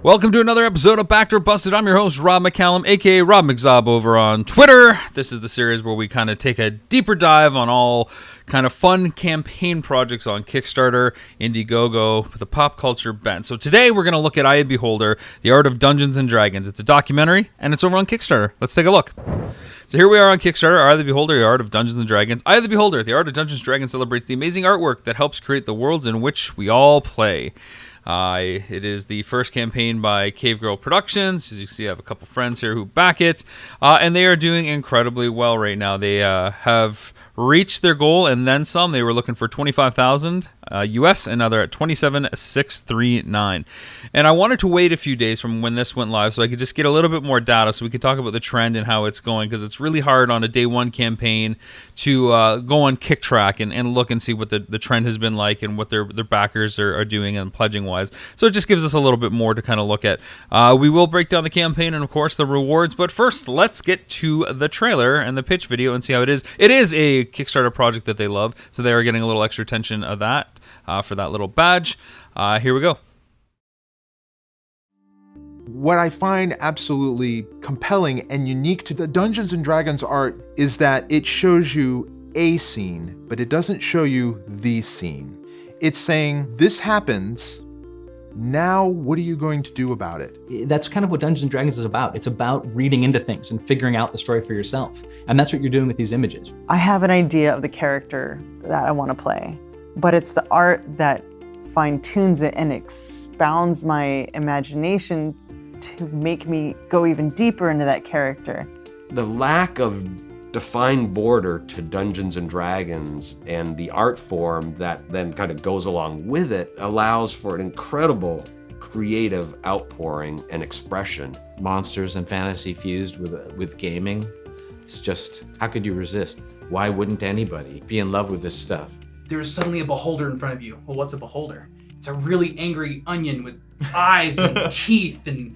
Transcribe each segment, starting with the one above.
Welcome to another episode of Backed or Busted. I'm your host, Rob McCallum, aka Rob McZob over on Twitter. This is the series where we kind of take a deeper dive on all kind of fun campaign projects on Kickstarter, Indiegogo, with a pop culture bent. So today we're going to look at Eye of the Beholder, The Art of Dungeons & Dragons. It's a documentary, and it's over on Kickstarter. Let's take a look. So here we are on Kickstarter, Eye of the Beholder, The Art of Dungeons & Dragons. Eye of the Beholder, The Art of Dungeons & Dragons celebrates the amazing artwork that helps create the worlds in which we all play. It is the first campaign by Cave Girl Productions. As you can see, I have a couple friends here who back it, and they are doing incredibly well right now. They have reached their goal and then some. They were looking for $25,000 US, and now they're at $27,639. And I wanted to wait a few days from when this went live so I could just get a little bit more data so we could talk about the trend and how it's going, because it's really hard on a day one campaign to go on KickTrack and look and see what the trend has been like and what their backers are doing and pledging wise. So it just gives us a little bit more to kind of look at. We will break down the campaign and of course the rewards, but first let's get to the trailer and the pitch video and see how it is. It is a Kickstarter project that they love, so they are getting a little extra attention of that for that little badge. Here we go. What I find absolutely compelling and unique to the Dungeons & Dragons art is that it shows you a scene, but it doesn't show you the scene. It's saying, this happens, now what are you going to do about it? That's kind of what Dungeons & Dragons is about. It's about reading into things and figuring out the story for yourself. And that's what you're doing with these images. I have an idea of the character that I want to play, but it's the art that fine-tunes it and expounds my imagination to make me go even deeper into that character. The lack of defined border to Dungeons & Dragons and the art form that then kind of goes along with it allows for an incredible creative outpouring and expression. Monsters and fantasy fused with gaming. It's just, how could you resist? Why wouldn't anybody be in love with this stuff? There's suddenly a beholder in front of you. Well, what's a beholder? It's a really angry onion with eyes and teeth and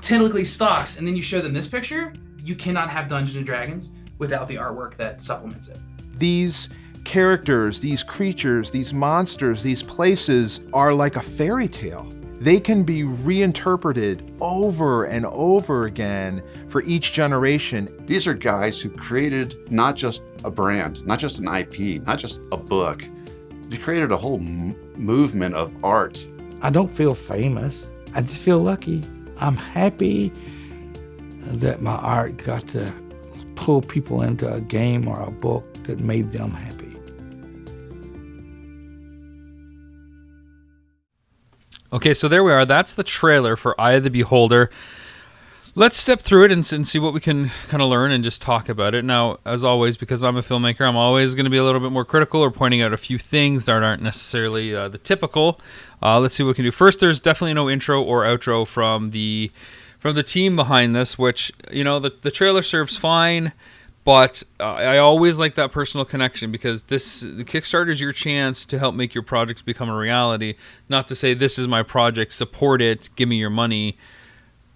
tentacly stalks. And then you show them this picture. You cannot have Dungeons & Dragons without the artwork that supplements it. These characters, these creatures, these monsters, these places are like a fairy tale. They can be reinterpreted over and over again for each generation. These are guys who created not just a brand, not just an IP, not just a book. They created a whole movement of art. I don't feel famous. I just feel lucky. I'm happy that my art got to pull people into a game or a book that made them happy. Okay, so there we are. That's the trailer for Eye of the Beholder. Let's step through it and see what we can kind of learn and just talk about it. Now, as always, because I'm a filmmaker, I'm always going to be a little bit more critical or pointing out a few things that aren't necessarily the typical. Let's see what we can do. First, there's definitely no intro or outro from the team behind this, which, you know, the trailer serves fine, but I always like that personal connection, because the Kickstarter is your chance to help make your project become a reality, not to say this is my project, support it, give me your money.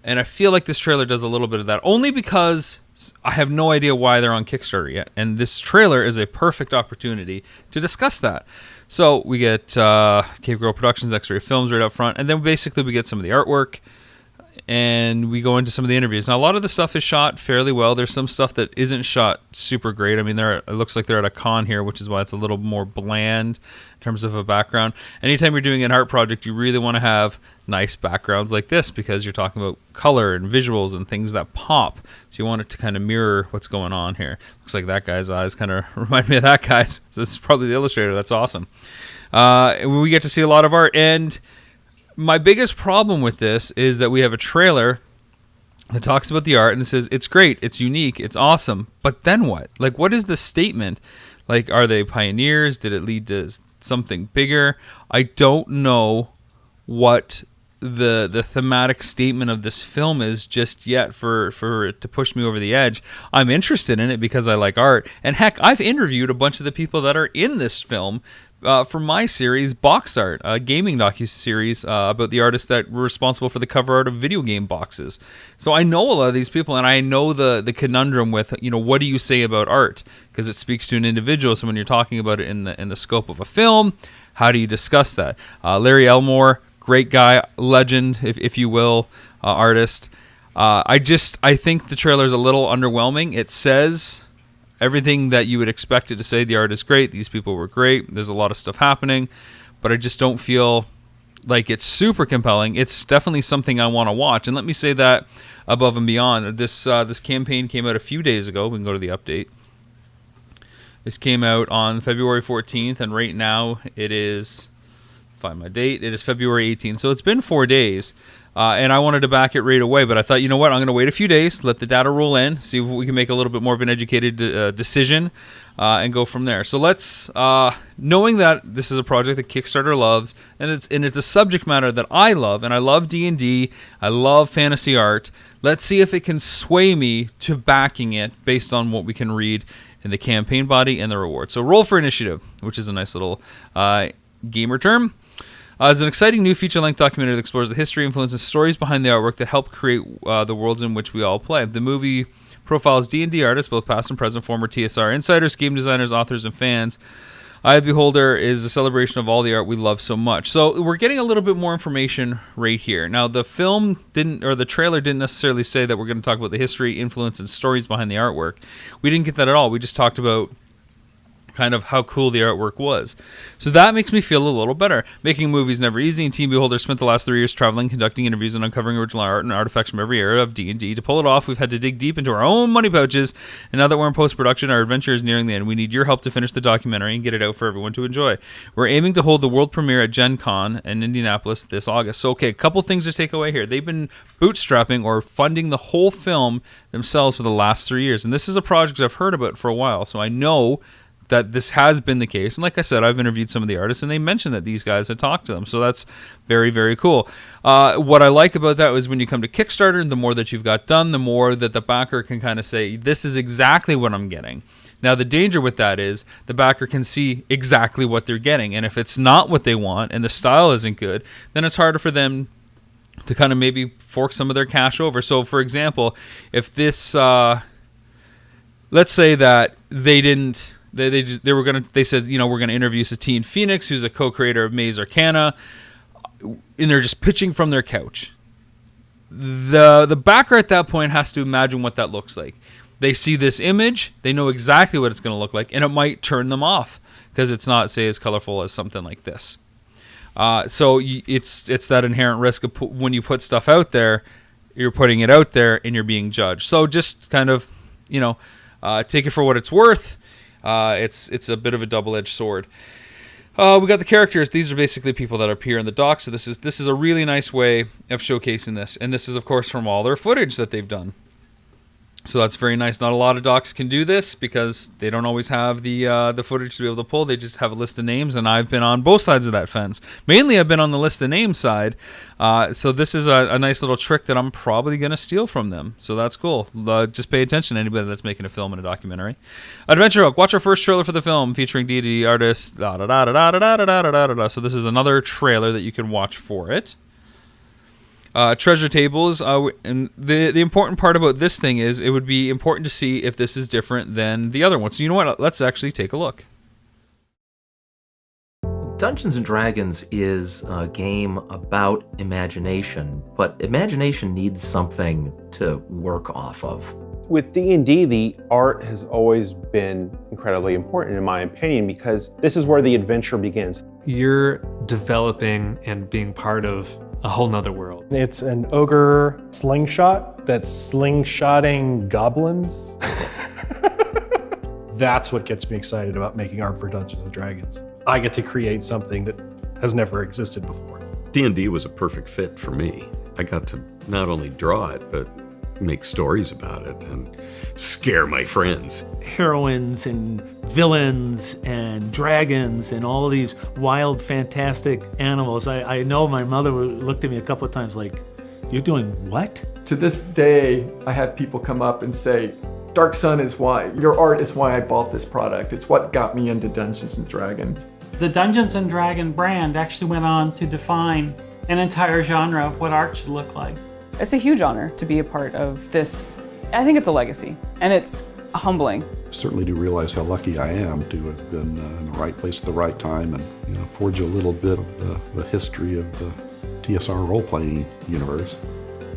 And I feel like this trailer does a little bit of that, only because I have no idea why they're on Kickstarter yet. And this trailer is a perfect opportunity to discuss that. So we get Cave Girl Productions, X-Ray Films right up front, and then basically we get some of the artwork, and we go into some of the interviews. Now, a lot of the stuff is shot fairly well. There's some stuff that isn't shot super great. I mean, it looks like they're at a con here, which is why it's a little more bland in terms of a background. Anytime you're doing an art project, you really want to have nice backgrounds like this, because you're talking about color and visuals and things that pop. So you want it to kind of mirror what's going on here. Looks like that guy's eyes kind of remind me of that guy's. So this is probably the illustrator. That's awesome. We get to see a lot of art, and my biggest problem with this is that we have a trailer that talks about the art and it says it's great, it's unique, it's awesome, but then what? Like, what is the statement? Like, are they pioneers? Did it lead to something bigger? I don't know what the thematic statement of this film is just yet for it to push me over the edge. I'm interested in it because I like art, and heck, I've interviewed a bunch of the people that are in this film for my series, Box Art, a gaming docu-series about the artists that were responsible for the cover art of video game boxes. So I know a lot of these people, and I know the conundrum with, you know, what do you say about art? Because it speaks to an individual. So when you're talking about it in the scope of a film, how do you discuss that? Larry Elmore, great guy, legend, if you will, artist. I think the trailer is a little underwhelming. It says everything that you would expect it to say. The art is great. These people were great. There's a lot of stuff happening, but I just don't feel like it's super compelling. It's definitely something I want to watch. And let me say that above and beyond. This campaign came out a few days ago. We can go to the update. This came out on February 14th, and right now it is, find my date, it is February 18th. So it's been 4 days, and I wanted to back it right away, but I thought, you know what, I'm going to wait a few days, let the data roll in, see if we can make a little bit more of an educated decision, and go from there. So let's, knowing that this is a project that Kickstarter loves, and it's a subject matter that I love, and I love D&D, I love fantasy art, let's see if it can sway me to backing it based on what we can read in the campaign body and the reward. So roll for initiative, which is a nice little gamer term. It's an exciting new feature-length documentary that explores the history, influence, and stories behind the artwork that help create the worlds in which we all play. The movie profiles D&D artists, both past and present, former TSR insiders, game designers, authors, and fans. Eye of the Beholder is a celebration of all the art we love so much. So we're getting a little bit more information right here. Now, the trailer didn't necessarily say that we're going to talk about the history, influence, and stories behind the artwork. We didn't get that at all. We just talked about kind of how cool the artwork was. So that makes me feel a little better. Making movies never easy, and Team Beholder spent the last 3 years traveling, conducting interviews, and uncovering original art and artifacts from every era of D&D. To pull it off, we've had to dig deep into our own money pouches, and now that we're in post-production, our adventure is nearing the end. We need your help to finish the documentary and get it out for everyone to enjoy. We're aiming to hold the world premiere at Gen Con in Indianapolis this August. So, okay, a couple things to take away here. They've been bootstrapping or funding the whole film themselves for the last 3 years, and this is a project I've heard about for a while, so I know that this has been the case. And like I said, I've interviewed some of the artists, and they mentioned that these guys had talked to them. So that's very, very cool. What I like about that is when you come to Kickstarter, the more that you've got done, the more that the backer can kind of say, this is exactly what I'm getting. Now, the danger with that is the backer can see exactly what they're getting. And if it's not what they want and the style isn't good, then it's harder for them to kind of maybe fork some of their cash over. So, for example, if this, let's say that they didn't, they said, you know, we're gonna interview Satine Phoenix, who's a co-creator of Maze Arcana, and they're just pitching from their couch. The backer at that point has to imagine what that looks like. They see this image, they know exactly what it's gonna look like, and it might turn them off because it's not, say, as colorful as something like this. So it's that inherent risk of when you put stuff out there, you're putting it out there and you're being judged. So just kind of, you know, take it for what it's worth. It's a bit of a double-edged sword. We got the characters. These are basically people that appear in the doc. So this is a really nice way of showcasing this. And this is, of course, from all their footage that they've done. So that's very nice. Not a lot of docs can do this because they don't always have the footage to be able to pull. They just have a list of names, and I've been on both sides of that fence. Mainly, I've been on the list of names side. So this is a nice little trick that I'm probably going to steal from them. So that's cool. Just pay attention to anybody that's making a film and a documentary. Adventure Hook. Watch our first trailer for the film featuring D&D artists. So this is another trailer that you can watch for it. Treasure tables, and the important part about this thing is it would be important to see if this is different than the other one. So you know what? Let's actually take a look. Dungeons & Dragons is a game about imagination, but imagination needs something to work off of. With D&D, the art has always been incredibly important in my opinion because this is where the adventure begins. You're developing and being part of a whole nother world. It's an ogre slingshot that's slingshotting goblins. That's what gets me excited about making art for Dungeons & Dragons. I get to create something that has never existed before. D&D was a perfect fit for me. I got to not only draw it, but make stories about it and scare my friends. Heroines and villains and dragons and all these wild, fantastic animals. I know my mother looked at me a couple of times like, you're doing what? To this day, I have people come up and say, Dark Sun is why, your art is why I bought this product. It's what got me into Dungeons & Dragons. The Dungeons & Dragon brand actually went on to define an entire genre of what art should look like. It's a huge honor to be a part of this. I think it's a legacy, and it's humbling. I certainly do realize how lucky I am to have been in the right place at the right time and forge a little bit of the history of the TSR role-playing universe.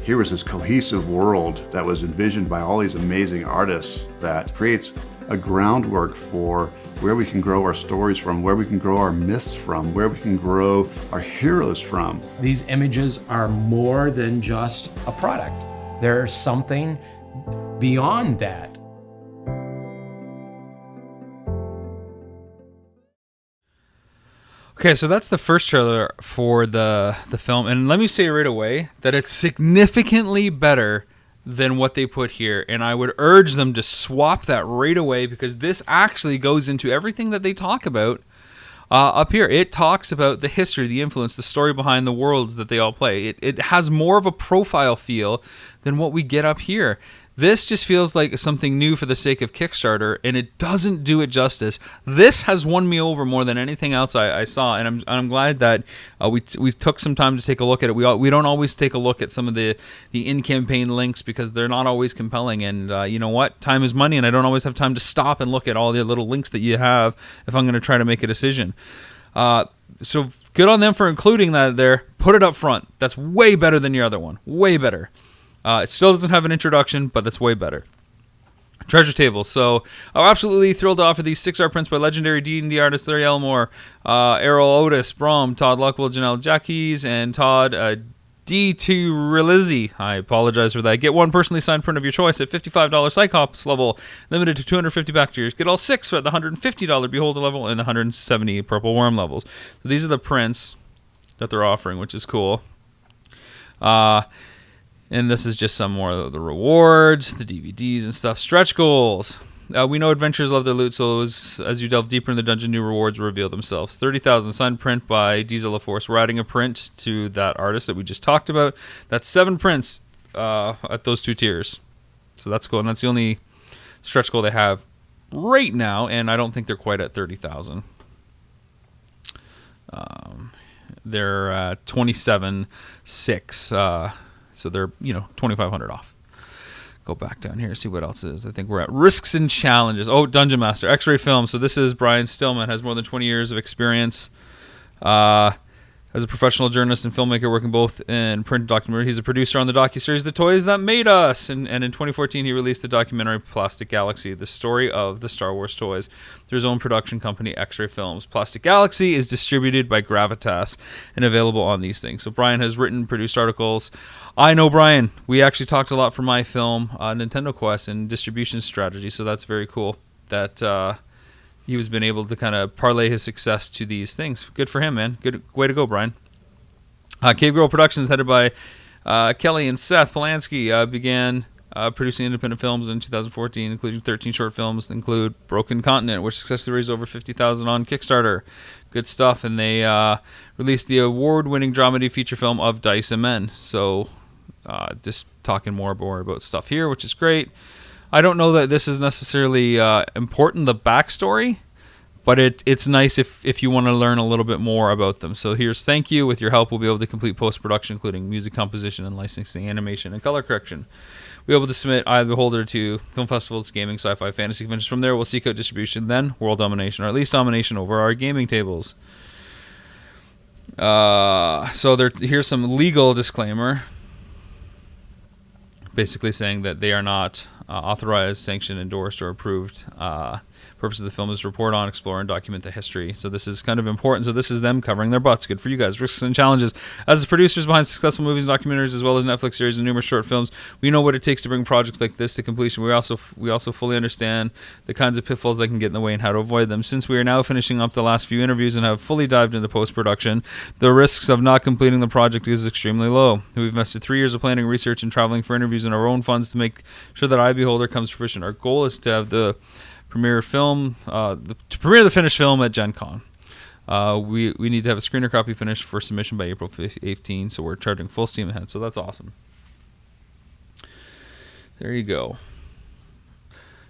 Here was this cohesive world that was envisioned by all these amazing artists that creates a groundwork for where we can grow our stories from, where we can grow our myths from, where we can grow our heroes from. These images are more than just a product. There's something beyond that. Okay, so that's the first trailer for the film, and let me say right away that it's significantly better than what they put here, and I would urge them to swap that right away, because this actually goes into everything that they talk about up here. It talks about the history, the influence, the story behind the worlds that they all play. It has more of a profile feel than what we get up here. This just feels like something new for the sake of Kickstarter, and it doesn't do it justice. This has won me over more than anything else I saw, and I'm glad that we took some time to take a look at it. We don't always take a look at some of the in-campaign links because they're not always compelling, and you know what? Time is money, and I don't always have time to stop and look at all the little links that you have if I'm going to try to make a decision. So good on them for including that there. Put it up front. That's way better than your other one. Way better. It still doesn't have an introduction, but that's way better. Treasure table. So, absolutely thrilled to offer these 6 art prints by legendary D&D artists Larry Elmore, Errol Otis, Brom, Todd Luckwell, Janelle Jackies, and Todd D2 Relizzi. I apologize for that. Get one personally signed print of your choice at $55 Cyclops level, limited to 250 back tiers. Get all 6 at the $150 Beholder level and the $170 Purple Worm levels. So these are the prints that they're offering, which is cool. And this is just some more of the rewards, the DVDs and stuff. Stretch goals. We know adventurers love their loot, so as you delve deeper in the dungeon, new rewards will reveal themselves. 30,000 signed print by Diesel LaForce. We're adding a print to that artist that we just talked about. That's 7 prints at those 2 tiers. So that's cool, and that's the only stretch goal they have right now, and I don't think they're quite at 30,000. They're 27.6. So they're, 2,500 off. Go back down here, see what else is. I think we're at risks and challenges. Oh, Dungeon Master, X-Ray Film. So this is Brian Stillman, has more than 20 years of experience as a professional journalist and filmmaker, working both in print and documentary. He's a producer on the docuseries The Toys That Made Us. And in 2014, he released the documentary Plastic Galaxy, the story of the Star Wars toys, through his own production company, X-Ray Films. Plastic Galaxy is distributed by Gravitas and available on these things. So Brian has written, produced articles. I know Brian. We actually talked a lot for my film, Nintendo Quest, and distribution strategy, so that's very cool that he has been able to kind of parlay his success to these things. Good for him, man. Good way to go, Brian. Cave Girl Productions, headed by Kelly and Seth Polanski, began producing independent films in 2014, including 13 short films that include Broken Continent, which successfully raised over $50,000 on Kickstarter. Good stuff. And they released the award-winning dramedy feature film Of Dice and Men. So just talking more about stuff here, which is great. I don't know that this is necessarily important, the backstory, but it's nice if you want to learn a little bit more about them. So here's thank you. With your help, we'll be able to complete post-production, including music composition and licensing, animation, and color correction. We'll be able to submit Eye of the Beholder to film festivals, gaming, sci-fi, fantasy conventions. From there, we'll seek out distribution, then world domination, or at least domination over our gaming tables. So here's some legal disclaimer, basically saying that they are not authorized, sanctioned, endorsed, or approved. Purpose of the film is to report on, explore, and document the history. So this is kind of important. So this is them covering their butts. Good for you guys. Risks and challenges. As the producers behind successful movies and documentaries, as well as Netflix series and numerous short films, we know what it takes to bring projects like this to completion. We also fully understand the kinds of pitfalls that can get in the way and how to avoid them. Since we are now finishing up the last few interviews and have fully dived into post-production, the risks of not completing the project is extremely low. We've invested 3 years of planning, research, and traveling for interviews in our own funds to make sure that Eye Beholder comes to fruition. Our goal is to have the premiere film, to premiere the finished film at Gen Con. We need to have a screener copy finished for submission by April 18, so we're charging full steam ahead. So that's awesome. There you go.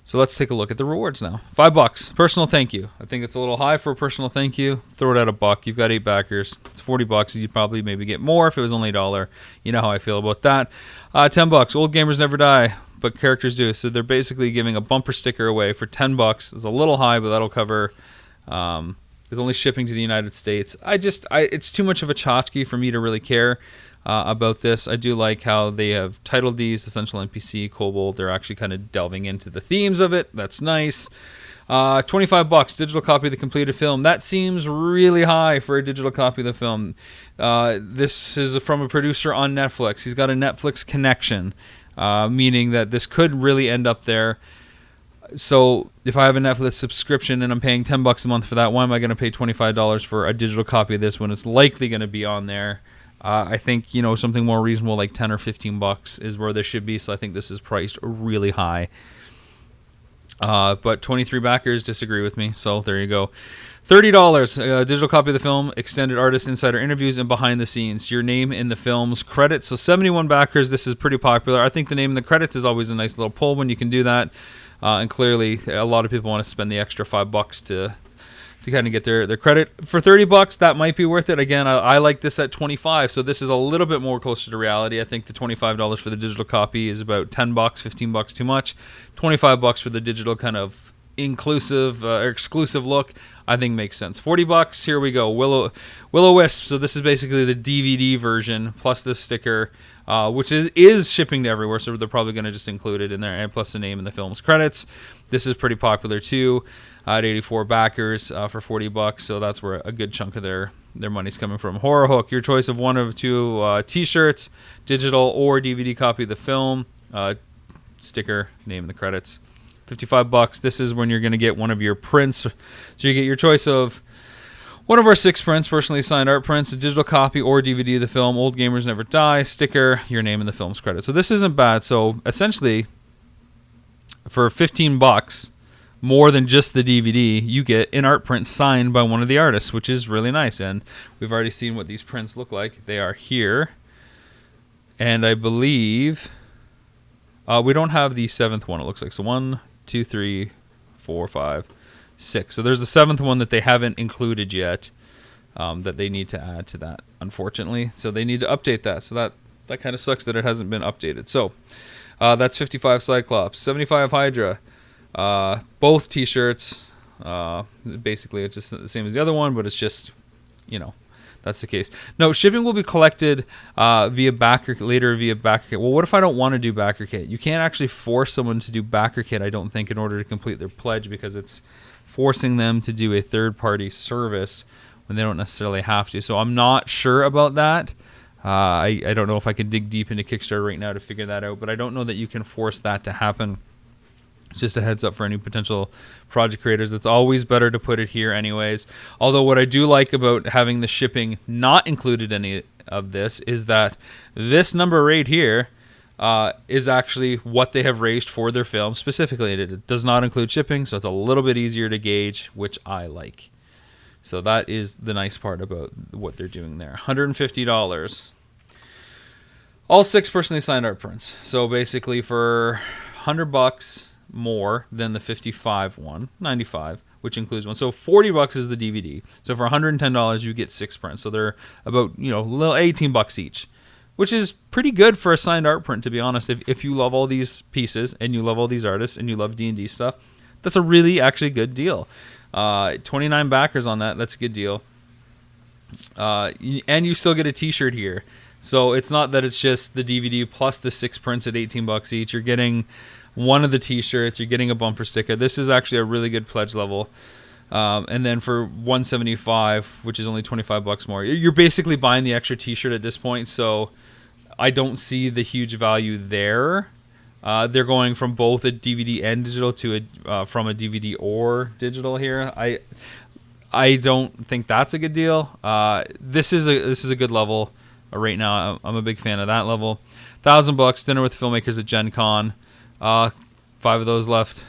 So let's take a look at the rewards now. $5. Personal thank you. I think it's a little high for a personal thank you. Throw it at $1. You've got 8 backers. It's $40. You'd probably maybe get more if it was only $1. You know how I feel about that. $10. Old gamers never die, but characters do. So they're basically giving a bumper sticker away for $10. It's a little high, but that'll cover is only shipping to the United States. It's too much of a tchotchke for me to really care about this. I do like how they have titled these Essential NPC, Kobold. They're actually kind of delving into the themes of it. That's nice. $25, digital copy of the completed film. That seems really high for a digital copy of the film. This is from a producer on Netflix. He's got a Netflix connection, meaning that this could really end up there. So if I have a Netflix subscription and I'm paying $10 a month for that, why am I going to pay $25 for a digital copy of this when it's likely going to be on there? I think, something more reasonable like $10 or $15 is where this should be. So I think this is priced really high. But 23 backers disagree with me, so there you go. $30, digital copy of the film, extended artist insider interviews, and behind the scenes. Your name in the film's credits. So 71 backers, this is pretty popular. I think the name in the credits is always a nice little pull when you can do that. And clearly, a lot of people want to spend the extra $5 to kind of get their credit. For $30, that might be worth it. Again, I like this at $25, so this is a little bit more closer to reality. I think the $25 for the digital copy is about $10, $15 too much. $25 for the digital kind of inclusive or exclusive look, I think makes sense. $40, here we go. Will-O-Wisp. So this is basically the DVD version plus this sticker, which is shipping to everywhere, so they're probably going to just include it in there, and plus the name in the film's credits. This is pretty popular too. At 84 backers for $40, so that's where a good chunk of their money's coming from. Horror Hook, your choice of one of two T-shirts, digital or DVD copy of the film, sticker, name in the credits. $55. This is when you're going to get one of your prints. So you get your choice of one of our 6 prints, personally signed art prints, a digital copy or DVD of the film, Old Gamers Never Die, sticker, your name in the film's credits. So this isn't bad. So essentially, for $15, more than just the DVD, you get an art print signed by one of the artists, which is really nice. And we've already seen what these prints look like. They are here. And I believe we don't have the 7th one, it looks like. So 1, 2, 3, 4, 5, 6. So there's the 7th one that they haven't included yet, that they need to add to that, unfortunately. So they need to update that. So that kind of sucks that it hasn't been updated. So that's 55 Cyclops, 75 Hydra. Both T-shirts, basically it's just the same as the other one, but it's just, that's the case. No, shipping will be collected via BackerKit. Well, what if I don't want to do BackerKit? You can't actually force someone to do BackerKit, I don't think, in order to complete their pledge, because it's forcing them to do a third-party service when they don't necessarily have to. So I'm not sure about that. I don't know if I can dig deep into Kickstarter right now to figure that out, but I don't know that you can force that to happen. Just a heads up for any potential project creators. It's always better to put it here anyways. Although what I do like about having the shipping not included in any of this is that this number right here is actually what they have raised for their film specifically. It does not include shipping, so it's a little bit easier to gauge, which I like. So that is the nice part about what they're doing there. $150. All 6 personally signed art prints. So basically for $100 more than the 55 one, 95, which includes one. So $40 is the DVD. So for $110 you get 6 prints. So they're about, little $18 each, which is pretty good for a signed art print, to be honest. If you love all these pieces and you love all these artists and you love D&D stuff, that's a really actually good deal. 29 backers on that. That's a good deal. And you still get a T-shirt here. So it's not that it's just the DVD plus the 6 prints at $18 each. You're getting one of the T-shirts, you're getting a bumper sticker. This is actually a really good pledge level. And then for $175, which is only $25 more, you're basically buying the extra T-shirt at this point. So I don't see the huge value there. They're going from both a DVD and digital to from a DVD or digital here. I don't think that's a good deal. This is a good level right now. I'm a big fan of that level. $1,000 dinner with filmmakers at Gen Con. 5 of those left.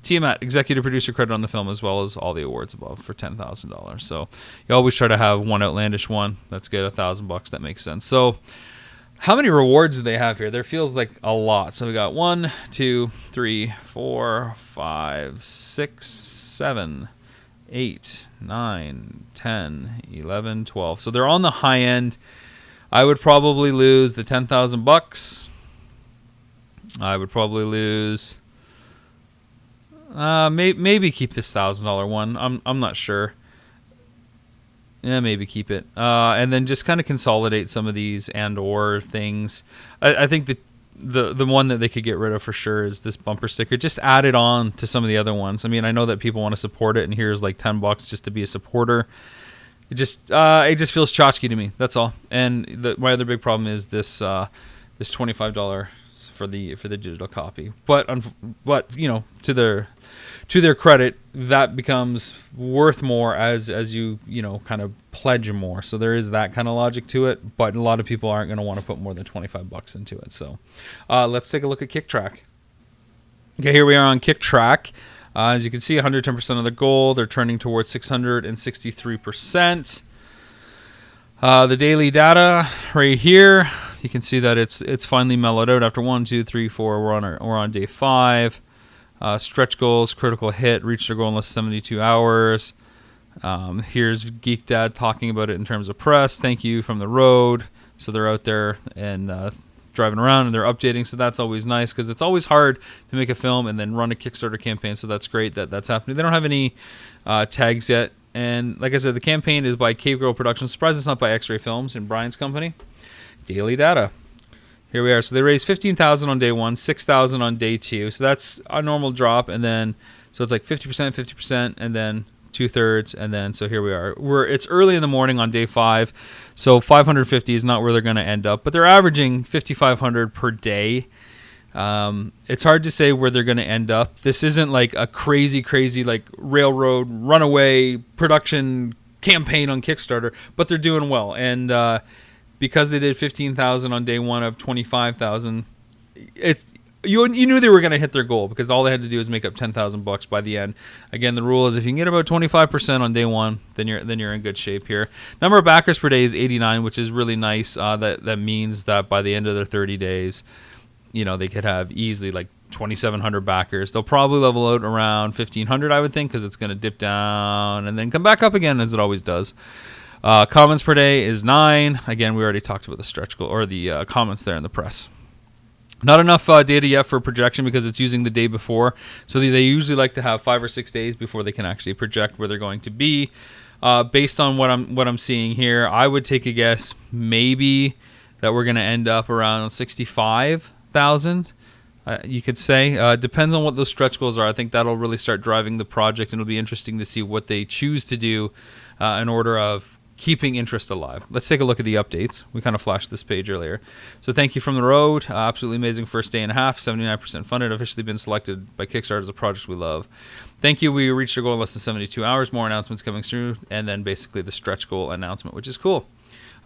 Tiamat, executive producer credit on the film, as well as all the awards above for $10,000. So you always try to have one outlandish one. That's good. $1,000. That makes sense. So how many rewards do they have here? There feels like a lot. So we got 1, 2, 3, 4, 5, 6, 7, 8, 9, 10, 11, 12. So they're on the high end. I would probably lose the $10,000. I would probably lose Maybe keep this $1,000 one. I'm not sure. Yeah, maybe keep it. And then just kind of consolidate some of these and/or things. I think the one that they could get rid of for sure is this bumper sticker. Just add it on to some of the other ones. I mean, I know that people want to support it, and here's like $10 just to be a supporter. It just feels tchotchke to me. That's all. And my other big problem is this $25 for the digital copy. But you know, to their credit, that becomes worth more as you know, kind of pledge more. So there is that kind of logic to it, but a lot of people aren't going to want to put more than $25 into it. So let's take a look at KickTrack. Okay, here we are on KickTrack. As you can see, 110% of the goal. They're turning towards 663%. The daily data right here, you can see that it's finally mellowed out after 1, 2, 3, 4. We're on day 5. Stretch goals, critical hit, reached their goal in less than 72 hours. Here's Geek Dad talking about it in terms of press. Thank you from the road. So they're out there and driving around and they're updating. So that's always nice because it's always hard to make a film and then run a Kickstarter campaign. So that's great that that's happening. They don't have any tags yet. And like I said, the campaign is by Cave Girl Productions. Surprised it's not by X-Ray Films in Brian's company. Daily data. Here we are. So they raised $15,000 on day 1, $6,000 on day 2. So that's a normal drop, and then so it's like 50%, 50%, and then 2/3, and then so here we are. It's early in the morning on day 5, so 550 is not where they're going to end up, but they're averaging 5,500 per day. It's hard to say where they're going to end up. This isn't like a crazy like railroad runaway production campaign on Kickstarter, but they're doing well, and because they did 15,000 on day 1 of 25,000, you knew they were going to hit their goal because all they had to do was make up $10,000 by the end. Again, the rule is if you can get about 25% on day 1, then you're in good shape here. Number of backers per day is 89, which is really nice. That means that by the end of their 30 days, you know, they could have easily like 2,700 backers. They'll probably level out around 1,500, I would think, because it's going to dip down and then come back up again as it always does. Comments per day is 9. Again, we already talked about the stretch goal or the comments there in the press. Not enough data yet for projection because it's using the day before. So they usually like to have 5 or 6 days before they can actually project where they're going to be. Based on what I'm seeing here, I would take a guess maybe that we're going to end up around 65,000. You could say. Depends on what those stretch goals are. I think that'll really start driving the project, and it'll be interesting to see what they choose to do in order of keeping interest alive. Let's take a look at the updates. We kind of flashed this page earlier. So thank you from the road. Absolutely amazing first day and a half. 79% funded. Officially been selected by Kickstarter as a project we love. Thank you. We reached our goal in less than 72 hours. More announcements coming through. And then basically the stretch goal announcement, which is cool.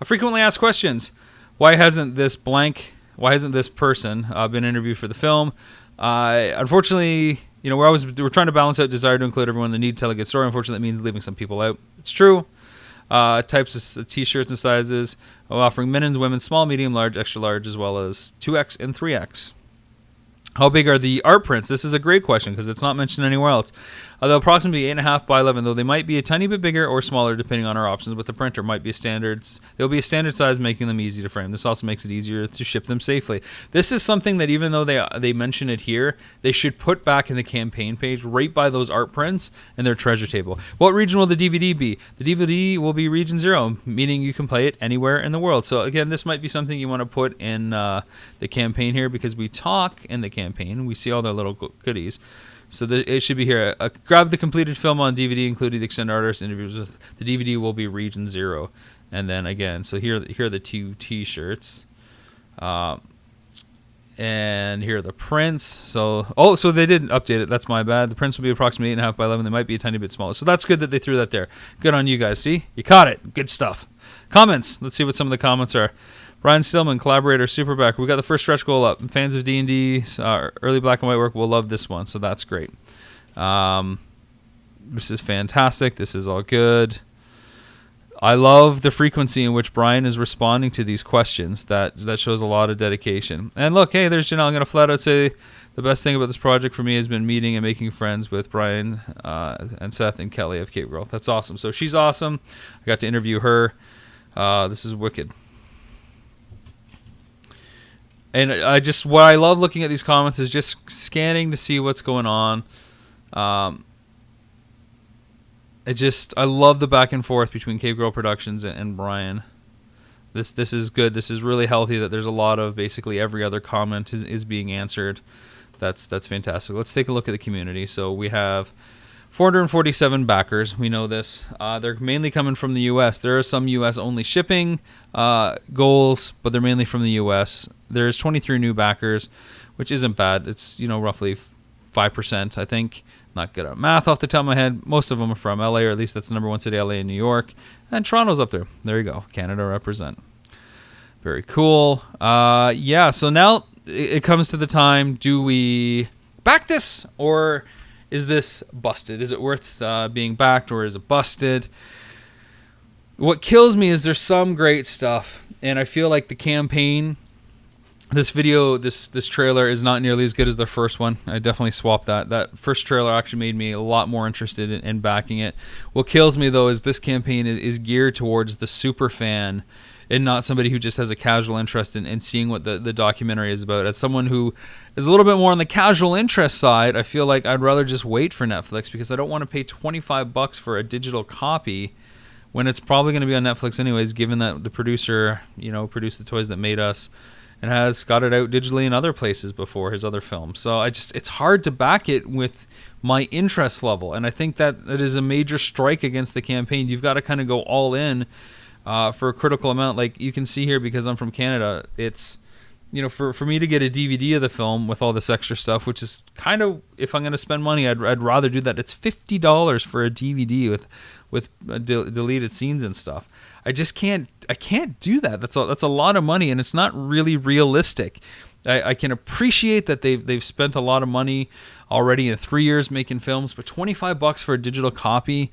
Frequently asked questions. Why hasn't this person been interviewed for the film? Unfortunately, you know, we're trying to balance out desire to include everyone in the need to tell a good story. Unfortunately, that means leaving some people out. It's true. Types of t-shirts and sizes, offering men's, women's, small, medium, large, extra large, as well as 2X and 3X. How big are the art prints? This is a great question because it's not mentioned anywhere else. They'll approximately 8.5 by 11, though they might be a tiny bit bigger or smaller depending on our options with the printer. They'll be a standard size, making them easy to frame. This also makes it easier to ship them safely. This is something that even though they mention it here, they should put back in the campaign page right by those art prints in their treasure table. What region will the DVD be? The DVD will be region 0, meaning you can play it anywhere in the world. So again, this might be something you want to put in the campaign here because we talk in the campaign. We see all their little goodies. So it should be here. Grab the completed film on DVD, including the extended artist interviews. The DVD will be region 0. And then again, so here are the 2 t-shirts. And here are the prints. So they didn't update it. That's my bad. The prints will be approximately 8.5 by 11. They might be a tiny bit smaller. So that's good that they threw that there. Good on you guys. See? You caught it. Good stuff. Comments. Let's see what some of the comments are. Brian Stillman, collaborator, Superback. We got the first stretch goal up. Fans of D&D, early black and white work will love this one, so that's great. This is fantastic. This is all good. I love the frequency in which Brian is responding to these questions. That shows a lot of dedication. And look, hey, there's Janelle. I'm going to flat out say the best thing about this project for me has been meeting and making friends with Brian and Seth and Kelly of Cape Girl. That's awesome. So she's awesome. I got to interview her. This is wicked. And what I love looking at these comments is just scanning to see what's going on. I love the back and forth between Cave Girl Productions and Brian. This is good. This is really healthy. That there's a lot of basically every other comment is being answered. That's fantastic. Let's take a look at the community. So we have 447 backers. We know this. They're mainly coming from the U.S. There are some U.S. only shipping goals, but they're mainly from the U.S. There's 23 new backers, which isn't bad. It's roughly 5%, I think. Not good at math off the top of my head. Most of them are from LA, or at least that's the number one city, LA and New York. And Toronto's up there. There you go. Canada represent. Very cool. Yeah, so now it comes to the time, do we back this, or is this busted? Is it worth being backed, or is it busted? What kills me is there's some great stuff, and I feel like the campaign, this video, this trailer is not nearly as good as the first one. I definitely swapped that. That first trailer actually made me a lot more interested in backing it. What kills me, though, is this campaign is geared towards the super fan and not somebody who just has a casual interest in seeing what the documentary is about. As someone who is a little bit more on the casual interest side, I feel like I'd rather just wait for Netflix, because I don't want to pay $25 for a digital copy when it's probably going to be on Netflix anyways, given that the producer, produced The Toys That Made Us and has got it out digitally in other places before his other films. So it's hard to back it with my interest level. And I think that it is a major strike against the campaign. You've got to kind of go all in for a critical amount. Like you can see here, because I'm from Canada, it's, for me to get a DVD of the film with all this extra stuff, which is kind of, if I'm going to spend money, I'd rather do that. It's $50 for a DVD with deleted scenes and stuff. I can't do that. That's a lot of money, and it's not really realistic. I can appreciate that they've spent a lot of money already in 3 years making films, but $25 for a digital copy,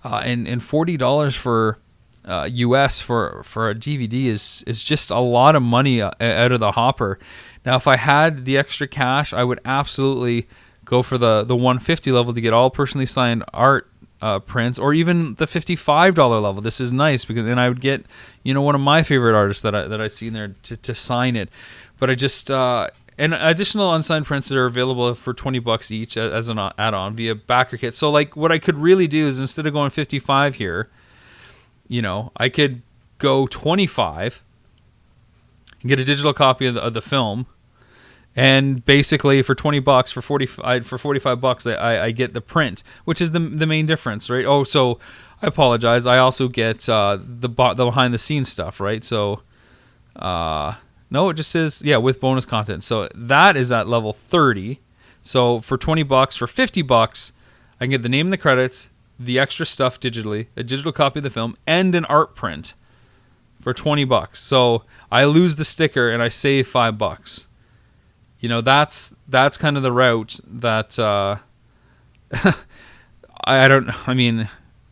and $40 for US for a DVD is just a lot of money out of the hopper. Now, if I had the extra cash, I would absolutely go for the 150 level to get all personally signed art prints, or even the $55 level. This is nice, because then I would get one of my favorite artists that I see in there to sign it. But I just and additional unsigned prints that are available for $20 each as an add-on via backer kit. So like what I could really do is, instead of going 55 here, I could go 25 and get a digital copy of the film, and basically for $20 for $45 I get the print, which is the main difference, right? Oh, so I apologize. I also get the behind the scenes stuff, right? So no, it just says with bonus content. So that is at level 30. So for $20, for $50, I can get the name and the credits, the extra stuff digitally, a digital copy of the film, and an art print for $20. So I lose the sticker and I save $5. That's kind of the route that I mean,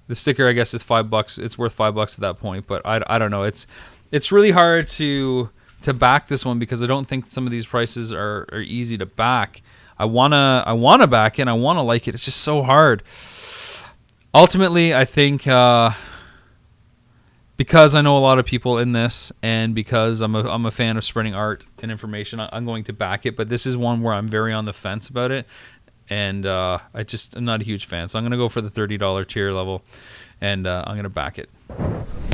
the sticker, I guess, is $5. It's worth $5 at that point, but I don't know. It's really hard to back this one, because I don't think some of these prices are easy to back. I wanna back it, I wanna like it. It's just so hard. Ultimately, I think because I know a lot of people in this, and because I'm a fan of spreading art and information, I'm going to back it. But this is one where I'm very on the fence about it, and I'm not a huge fan. So I'm going to go for the $30 tier level, and I'm going to back it.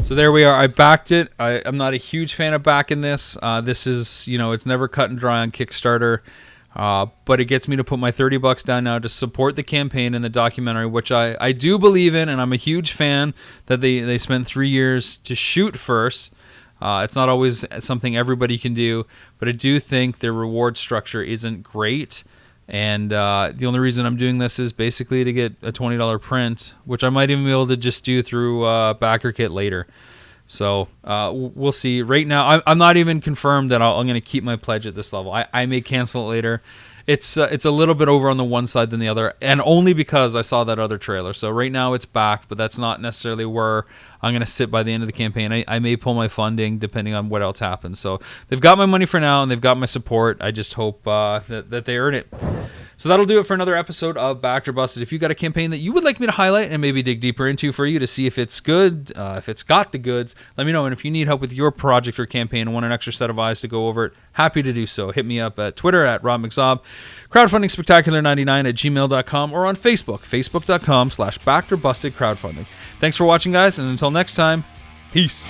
So there we are. I backed it. I'm not a huge fan of backing this. This is, it's never cut and dry on Kickstarter. But it gets me to put my $30 down now to support the campaign and the documentary, which I do believe in, and I'm a huge fan that they spent 3 years to shoot first. It's not always something everybody can do, but I do think their reward structure isn't great. And the only reason I'm doing this is basically to get a $20 print, which I might even be able to just do through backer kit later. So we'll see. Right now, I'm not even confirmed that I'm going to keep my pledge at this level. I may cancel it later. It's a little bit over on the one side than the other, and only because I saw that other trailer. So right now it's backed, but that's not necessarily where I'm going to sit by the end of the campaign. I may pull my funding depending on what else happens. So they've got my money for now, and they've got my support. I just hope that they earn it. So that'll do it for another episode of Backed or Busted. If you got a campaign that you would like me to highlight and maybe dig deeper into for you to see if it's good, if it's got the goods, let me know. And if you need help with your project or campaign and want an extra set of eyes to go over it, happy to do so. Hit me up at Twitter at Rob McZob, crowdfundingspectacular99 at gmail.com, or on Facebook, facebook.com/backedorbustedcrowdfunding. Thanks for watching, guys, and until next time, peace.